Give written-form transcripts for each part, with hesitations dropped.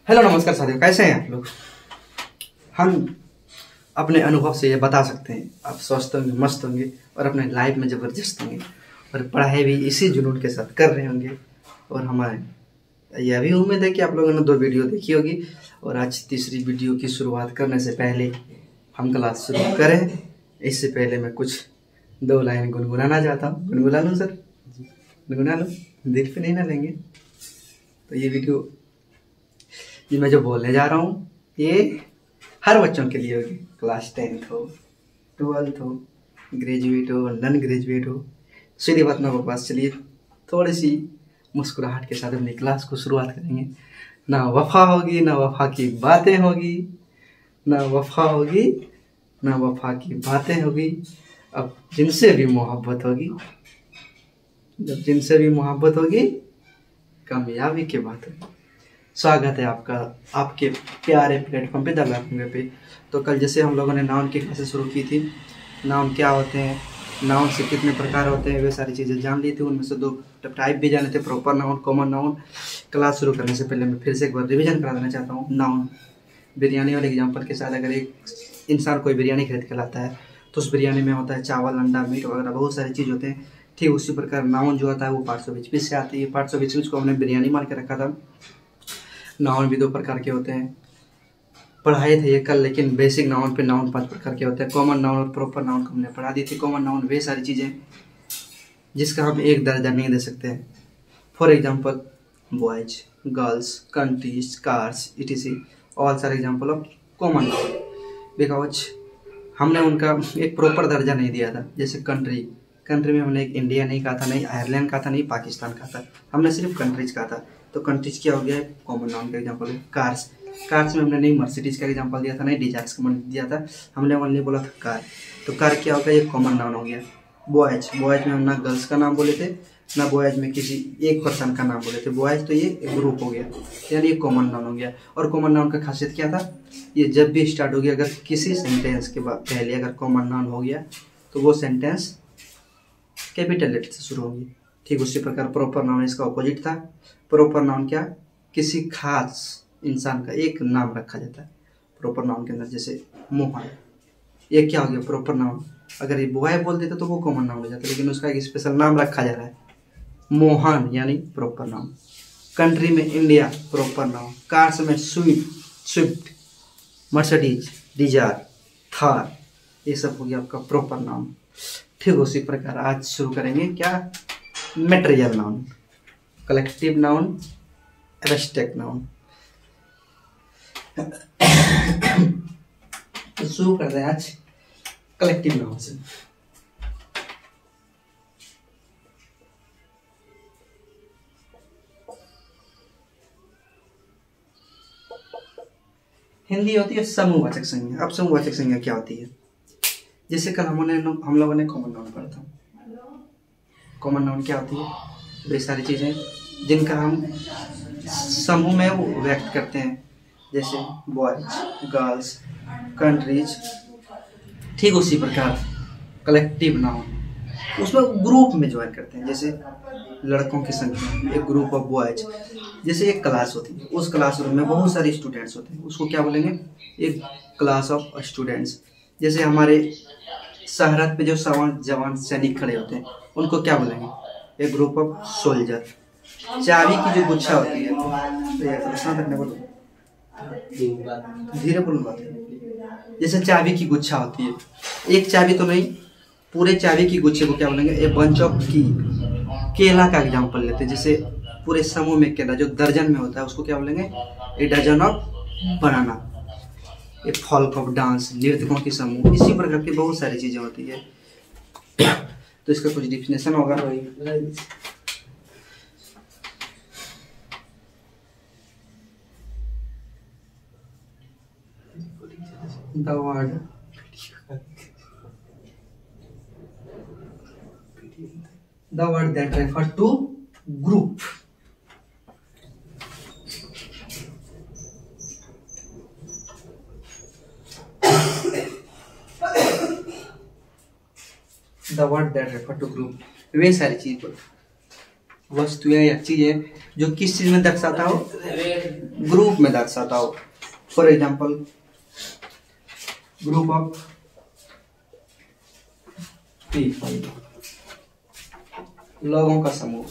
Hello नमस्कार साथियों, कैसे हैं आप लोग। हम अपने अनुभव से ये बता सकते हैं आप स्वस्थ होंगे, मस्त होंगे और अपने लाइफ में ज़बरदस्त होंगे और पढ़ाई भी इसी जुनून के साथ कर रहे होंगे। और हमारे यह भी उम्मीद है कि आप लोगों ने 2 वीडियो देखी होगी और आज तीसरी वीडियो की शुरुआत करने से पहले हम क्लास शुरू करें इससे पहले मैं कुछ 2 लाइन गुनगुनाना चाहता हूँ। गुनगुना लूँ सर? गुनगुना लो, दिल पे नहीं ना लेंगे। तो ये मैं जो बोलने जा रहा हूँ ये हर बच्चों के लिए होगी, क्लास 10th हो, 12th हो, ग्रेजुएट हो, नॉन ग्रेजुएट हो। सीधी बात ना बकवास, चलिए थोड़ी सी मुस्कुराहट के साथ अपनी क्लास को शुरुआत करेंगे। ना वफा होगी, ना वफा की बातें होगी, ना वफा होगी, ना वफा की बातें होगी। अब जिनसे भी मोहब्बत होगी, जब जिनसे भी मोहब्बत होगी कामयाबी की बात होगी। स्वागत है आपका आपके प्यारे प्लेटफॉर्म पे, द लर्निंग पे। तो कल जैसे हम लोगों ने नाउन की क्लासेस शुरू की थी, नाउन क्या होते हैं, नाउन से कितने प्रकार होते हैं, वे सारी चीज़ें जान ली थी। उनमें से 2 टाइप भी जाने थे, proper noun, common noun. Class शुरू करने से पहले मैं फिर से एक बार रिवीजन करा देना चाहता हूँ। नाउन बिरयानी वाले एग्जाम्पल के साथ, अगर एक इंसान कोई बिरयानी खरीद के लाता है तो उस बिरयानी में होता है चावल, अंडा, मीट वगैरह बहुत सारी चीज़ होते हैं। ठीक उसी प्रकार नाउन जो होता है वो पार्ट्स ऑफ स्पीच से आती है। पार्ट्स ऑफ स्पीच को हमने बिरयानी मान के रखा था। नाउन भी 2 प्रकार के होते हैं, पढ़ाए थे ये कल, लेकिन बेसिक नाउन पे नाउन 5 प्रकार के होते हैं। कॉमन नाउन और प्रॉपर नाउन को हमने पढ़ा दी थी। कॉमन नाउन वे सारी चीज़ें जिसका हम एक दर्जा नहीं दे सकते हैं। For example boys, girls, countries, cars, etc, all सारे example of common noun. Because हमने उनका एक प्रॉपर दर्जा नहीं दिया था। जैसे कंट्री में हमने एक इंडिया नहीं कहा था, नहीं आयरलैंड कहा था, नहीं पाकिस्तान कहा था, हमने सिर्फ कंट्रीज कहा था। तो कंट्रीज क्या हो गया, कॉमन नाउन का एग्जांपल है। कार्स में हमने नहीं मर्सिडीज का एग्जांपल दिया था, नहीं डिजायर्स का दिया था, हमने ओनली बोला था कार। तो कार क्या होगा, ये कॉमन नाउन हो गया। बॉयज में हम ना गर्ल्स का नाम बोले थे, ना बॉयज में किसी एक पर्सन का नाम बोले थे। बॉयज तो ये एक ग्रुप हो गया, यानी ये कॉमन नाउन हो गया। और कॉमन नाउन का खासियत क्या था, ये जब भी स्टार्ट हो गया, अगर किसी सेंटेंस के बाद पहले अगर कॉमन नाउन हो गया तो वो सेंटेंस कैपिटल लेटर से शुरू होगी। ठीक उसी प्रकार प्रॉपर नाउन इसका ऑपोजिट था। प्रॉपर नाउन क्या, किसी खास इंसान का एक नाम रखा जाता है प्रॉपर नाउन के अंदर। जैसे मोहन, ये क्या हो गया प्रॉपर नाउन। अगर ये बॉय बोल देते तो वो कॉमन नाउन हो जाता, लेकिन उसका एक स्पेशल नाम रखा जा रहा है मोहन, यानी प्रॉपर नाउन। कंट्री में इंडिया, प्रॉपर नाउन। कार्स में स्विफ्ट, मर्सिडीज, डिजायर, थार, ये सब हो गया आपका प्रॉपर नाउन। ठीक उसी प्रकार आज शुरू करेंगे क्या, material noun, collective noun, abstract noun. तो शुरू करते हैं आज कलेक्टिव नाउन से। हिंदी होती है समूहवाचक संज्ञा। अब समूहवाचक संज्ञा क्या होती है, जैसे कल हम लोगों ने कॉमन नाउन पढ़ा था। कॉमन नाउन क्या होती है, वे सारी चीज़ें जिनका हम समूह में वो व्यक्त करते हैं, जैसे बॉयज, गर्ल्स, कंट्रीज। ठीक उसी प्रकार कलेक्टिव नाउन, उसमें ग्रुप में ज्वाइन करते हैं। जैसे लड़कों की संख्या, एक ग्रुप ऑफ बॉयज। जैसे एक क्लास होती है, उस क्लासरूम में बहुत सारे स्टूडेंट्स होते हैं, उसको क्या बोलेंगे, एक क्लास ऑफ स्टूडेंट्स। जैसे हमारे सरहद पे जो जवान सैनिक खड़े होते हैं उनको क्या बोलेंगे, एक ग्रुप ऑफ सोल्जर। चाबी की जो गुच्छा होती है, धीरे बोलो बात है। जैसे चाबी की गुच्छा होती है, एक चाबी तो नहीं, पूरे चाबी की गुच्छे को क्या बोलेंगे, ए बंच ऑफ की। केला का एग्जांपल लेते हैं, जैसे पूरे समूह में केला जो दर्जन में होता है उसको क्या बोलेंगे, a dozen of banana. A flock of dance, नृत्यकों की समूह। इसी प्रकार की बहुत सारी चीजें होती है। तो इसका कुछ डिफिनेशन होगा। The word that refer to group. The word that refer to group, वे सारी चीज पर वस्तुएं या चीजें जो किस चीज में दर्शाता हो, ग्रुप में दर्शाता हो। For example group of people, लोगों का समूह।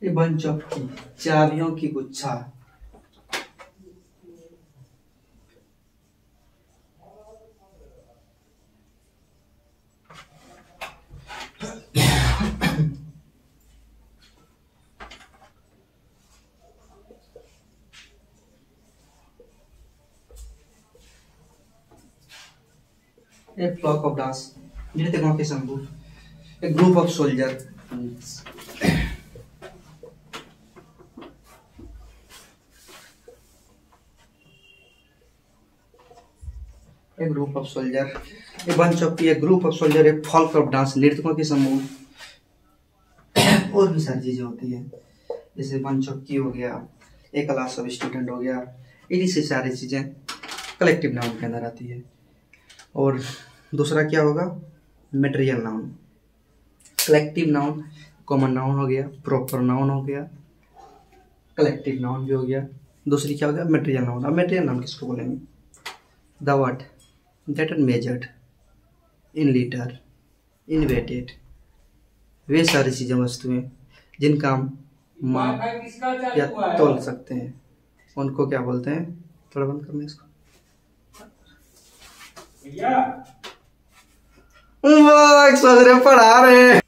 ए बंच ऑफ की, चाबियों की गुच्छा। ए फ्लॉक ऑफ डांस, नृत्यकों के समूह। A group of soldier, a group of soldier. A bunch of pea, a group of soldier. A flock of dance, नृत्यकों के समूह। और भी सारी चीजें होती है, जैसे बंच ऑफ की हो गया, ए क्लास ऑफ स्टूडेंट हो गया। इन्हीं से सारी चीजें कलेक्टिव नाउन के अंदर आती है। और दूसरा क्या होगा, material noun. Collective noun common noun हो गया, प्रॉपर नाउन हो गया, कलेक्टिव नाउन भी हो गया। दूसरी क्या हो गया, मटेरियल नाउन। अब मटेरियल नाउन किसको बोलेंगे, the word that are measured in liter, in weighted, वे सारी चीजें वस्तुएं जिनका हम माप या तोल सकते हैं, उनको क्या बोलते हैं। थोड़ा बंद करना इसको। सोच रहे पढ़ा रहे हैं।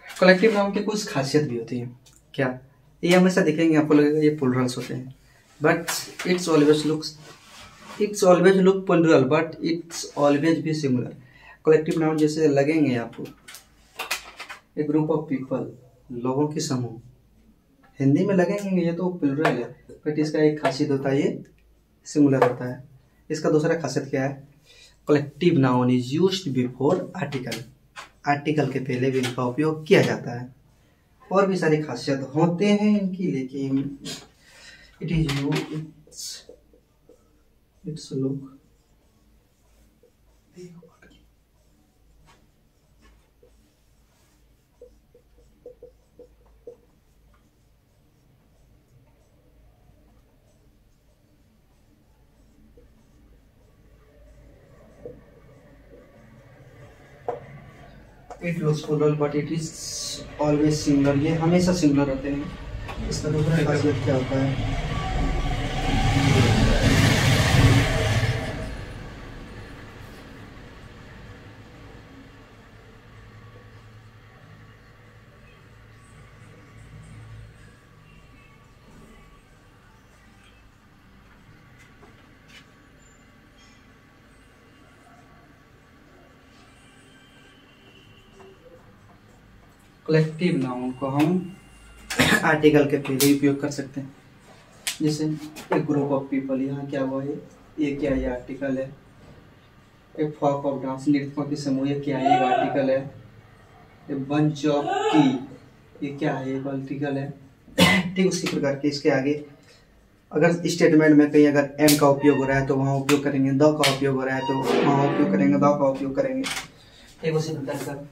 कलेक्टिव नाउन की कुछ खासियत भी होती है। क्या, ये हमेशा दिखेंगे आपको लगेगा ये प्लुरल्स होते हैं, but it's always look plural, but it's always भी सिंगुलर। कलेक्टिव नाउन जैसे लगेंगे आपको, ए ग्रुप ऑफ पीपल, लोगों के समूह, हिंदी में लगेंगे ये तो प्लुरल है, बट इसका एक खासियत होता है ये सिंगुलर होता है। इसका दूसरा खासियत क्या है, collective noun is used before article, article के पहले भी इनका उपयोग किया जाता है। और भी सारी खासियत होते हैं इनकी, लेकिन it is you it's look. It looks plural but it is always singular, ये हमेशा सिंगुलर होते हैं। इसका दूसरा खासियत क्या होता है, कलेक्टिव नाउन को हम आर्टिकल के पहले उपयोग कर सकते हैं। जैसे एक ग्रुप ऑफ पीपल, यहाँ क्या हुआ है, ये क्या है, आर्टिकल है। एक फ्लॉक ऑफ डांस, नृत्यकों के समूह, ये क्या है, एक आर्टिकल है। एक बंच ऑफ की, ये क्या है, एक आर्टिकल है। ठीक उसी प्रकार के इसके आगे अगर स्टेटमेंट में कहीं अगर एम का उपयोग हो रहा है तो वहाँ उपयोग करेंगे, द का उपयोग हो रहा है तो वहाँ उपयोग करेंगे, द का उपयोग करेंगे। एक उसी प्रकार का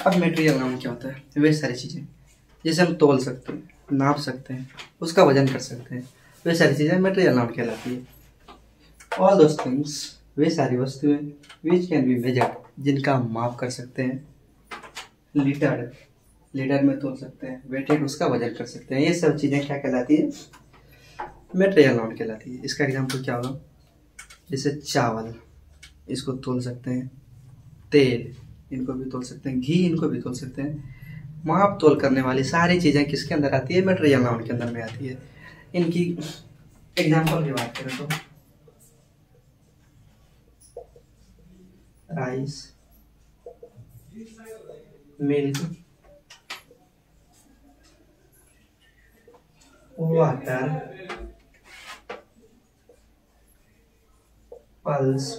अब मटेरियल नाउन क्या होता है, वे सारी चीजें जैसे हम तोल सकते हैं, नाप सकते हैं, उसका वजन कर सकते हैं, वे सारी चीजें मटेरियल नाउन कहलाती है। ऑल दोस थिंग्स, वे सारी वस्तुएं विच कैन बी मेजर्ड, जिनका हम माप कर सकते हैं। लीटर में तोल सकते हैं, वेटेड उसका वजन कर सकते हैं। ये सब चीजें क्या कहलाती है, मटेरियल नाउन कहलाती है। इसका एग्जाम्पल क्या होगा, जैसे चावल, इसको तोल सकते हैं। तेल, इनको भी तोल सकते हैं, घी इनको भी तोल सकते हैं। माप तोल करने वाली सारी चीज़ें किसके अंदर आती है? मटेरियल नाउन के अंदर में आती है। इनकी एग्जाम्पल की बात करें तो rice, milk, water, pulse,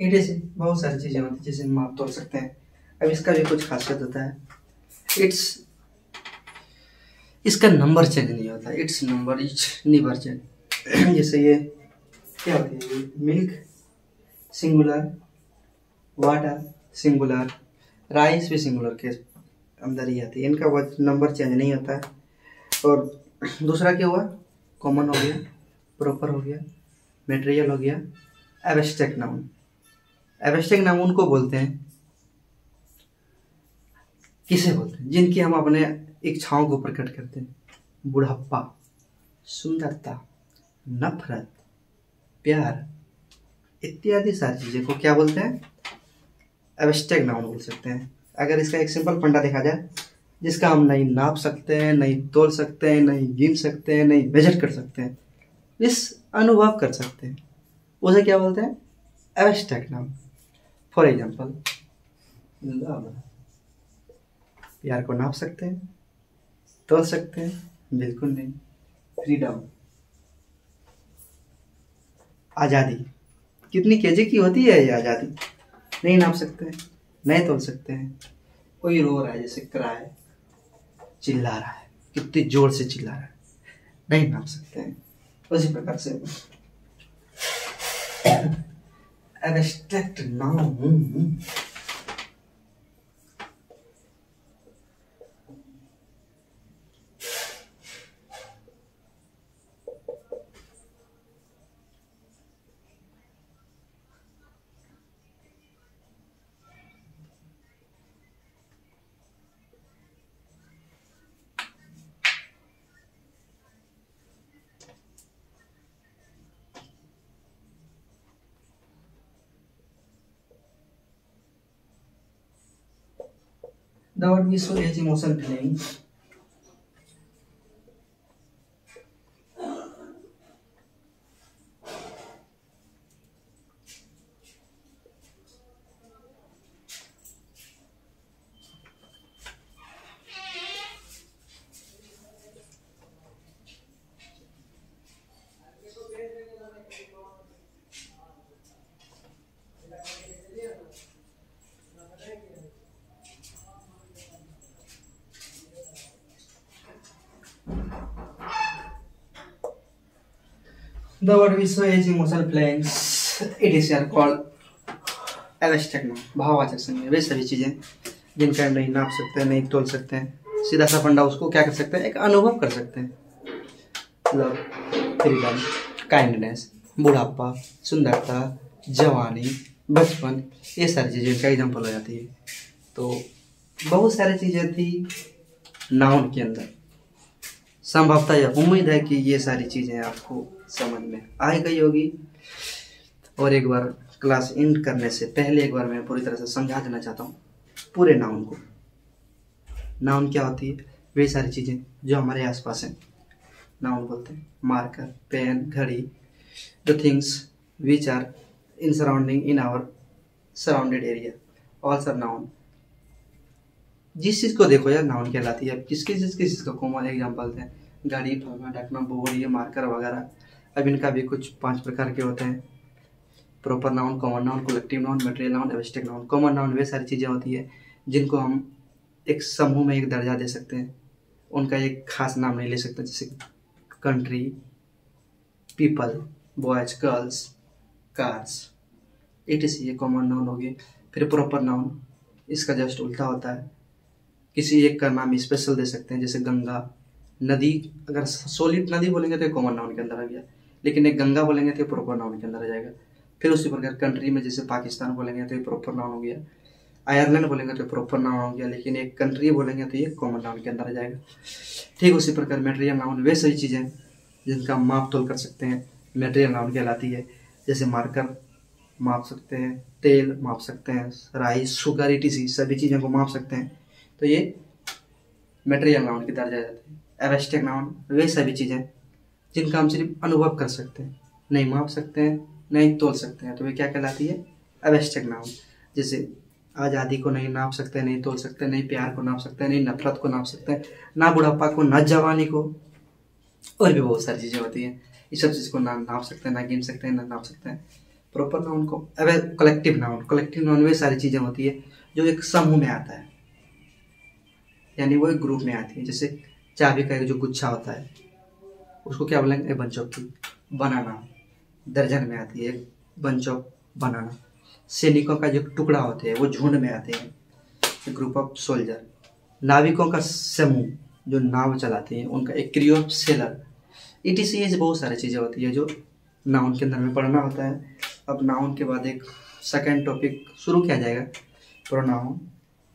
it बहुत सारी चीजें होती है जिसे हम आप तोड़ सकते हैं। अब इसका भी कुछ खासियत होता है, इसका नंबर चेंज नहीं होता, it's number etch never change. जैसे ये क्या होती है? Milk singular, water singular, rice भी सिंगुलर के अंदर ही आती है, इनका नंबर चेंज नहीं होता है। और दूसरा क्या हुआ? कॉमन हो गया, प्रॉपर हो गया, मटेरियल हो गया, एब्स्ट्रैक्ट नाउन। एब्स्ट्रैक्ट नाउन को बोलते हैं, किसे बोलते हैं? जिनकी हम अपने इच्छाओं को प्रकट करते हैं। बुढ़ापा, सुंदरता, नफरत, प्यार इत्यादि सारी चीजें को क्या बोलते हैं? एब्स्ट्रैक्ट नाउन बोल सकते हैं। अगर इसका एक सिंपल फंडा देखा जाए, जिसका हम नहीं नाप सकते हैं, नहीं तोल सकते हैं, नहीं गिन सकते हैं, नहीं मेजर कर सकते हैं, इस अनुभव कर सकते हैं, उसे क्या बोलते हैं? Abstract noun. For example love, प्यार को नाप सकते हैं, तोल सकते हैं? बिल्कुल नहीं। फ्रीडम, आज़ादी, कितनी केजी की होती है ये आज़ादी? नहीं नाप सकते हैं, नहीं तोल सकते हैं। कोई रो रहा है, जैसे क्राई, चिल्ला रहा है, कितनी जोर से चिल्ला रहा है, नहीं नाप सकते हैं। उसी प्रकार से abstract noun the word we show is emotion feeling. The word we show is emotional feelings. It is here called abstract noun. भाववाचक संज्ञा वे सभी चीजें जिनका हम नहीं नाप सकते हैं, नहीं तोल सकते हैं। सीधा सा फंडा उसको क्या कर सकते हैं? एक अनुभव कर सकते हैं। लव, फ्रीडम, काइंडनेस, बुढ़ापा, सुंदरता, जवानी, बचपन, ये सारी चीजें इनका एग्जाम्पल हो जाती है। तो बहुत सारी चीजें थी नाउन के अंदर। संभवतः यह उम्मीद है कि ये सारी चीजें आपको समझ में आ गई होगी। और एक बार क्लास एंड करने से पहले एक बार मैं पूरी तरह से समझा देना चाहता हूँ पूरे नाउन को। नाउन क्या होती है? वे सारी चीजें जो हमारे आसपास हैं, नाउन बोलते हैं। मार्कर, पेन, घड़ी, the things which are in surrounding in our surrounded area, all are noun. जिस चीज को देखो यार नाउन कहलाती है। किसकी चीज का कॉमन एग्जाम्पल है? गाड़ी, ढकना, बोरी, मार्कर वगैरह। अब इनका भी कुछ 5 प्रकार के होते हैं। Proper noun, common noun, collective noun, material noun, abstract noun. Common noun वे सारी चीजें होती है जिनको हम एक समूह में एक दर्जा दे सकते हैं, उनका एक खास नाम नहीं ले सकते। जैसे country, people, boys, girls, cars, etc। ये कॉमन नाउन हो गए। फिर प्रॉपर नाउन, इसका जस्ट उल्टा होता है। किसी एक का नाम स्पेशल दे सकते हैं, जैसे गंगा, नदी। अगर सॉलिड नदी बोलेंगे तो कॉमन नाउन के अंदर आ गया, लेकिन एक गंगा बोलेंगे तो प्रॉपर नाउन के अंदर आ जाएगा। फिर उसी प्रकार कंट्री में जैसे पाकिस्तान बोलेंगे तो ये प्रॉपर नाउन हो गया, आयरलैंड बोलेंगे तो प्रॉपर नाउन हो गया, लेकिन एक कंट्री बोलेंगे तो ये कॉमन नाउन के अंदर आ जाएगा। ठीक उसी प्रकार मटेरियल नाउन वे सही चीज़ें जिनका माप तोल कर सकते हैं, मटेरियल नाउन कहलाती है। जैसे मार्कर, माप सकते हैं, तेल माप सकते हैं, राइस, शुगर, etc सभी चीज़ों को माप सकते हैं। तो ये मटेरियल नाउन की दर्जा जाते हैं। एब्स्ट्रैक्ट नाउन वे सभी चीज़ें जिनका हम सिर्फ अनुभव कर सकते हैं, नहीं माप सकते हैं, नहीं तोल सकते हैं, तो वे क्या कहलाती है? Abstract noun. जैसे आज़ादी को नहीं नाप सकते, नहीं तोल सकते, नहीं प्यार को नाप सकते, नहीं नफरत को नाप सकते, ना बुढ़ापा को, ना जवानी को, और भी बहुत सारी चीज़ें होती हैं। इस सब चीज़ को ना नाप सकते हैं, ना गिन सकते हैं, ना नाप सकते हैं। प्रॉपर नाउन को कलेक्टिव नाउन वे सारी चीज़ें होती है जो एक समूह में आता है, यानी वो एक ग्रुप में आती है। जैसे चाबी का एक जो गुच्छा होता है उसको क्या बोलेंगे? बंच ऑफ की। बनाना दर्जन में आती है, बंच ऑफ बनाना। सैनिकों का जो टुकड़ा होते हैं वो झुंड में आते हैं, ग्रुप ऑफ सोल्जर। नाविकों का समूह जो नाव चलाते हैं उनका एक क्रू ऑफ सेलर। etc बहुत सारी चीज़ें होती है जो नाउन के अंदर में पढ़ना होता है। अब नाउन के बाद एक सेकंड टॉपिक शुरू किया जाएगा, प्रोनाउन,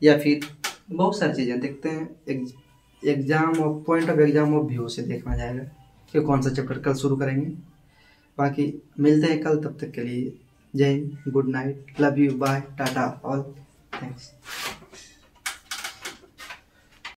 या फिर बहुत सारी चीज़ें देखते हैं। एग्जाम और point of exam of view से देखना जाएगा कि कौन सा चैप्टर कल शुरू करेंगे। बाकी मिलते हैं कल, तब तक के लिए जय Hind, good night, love you, bye, tata, all, thanks.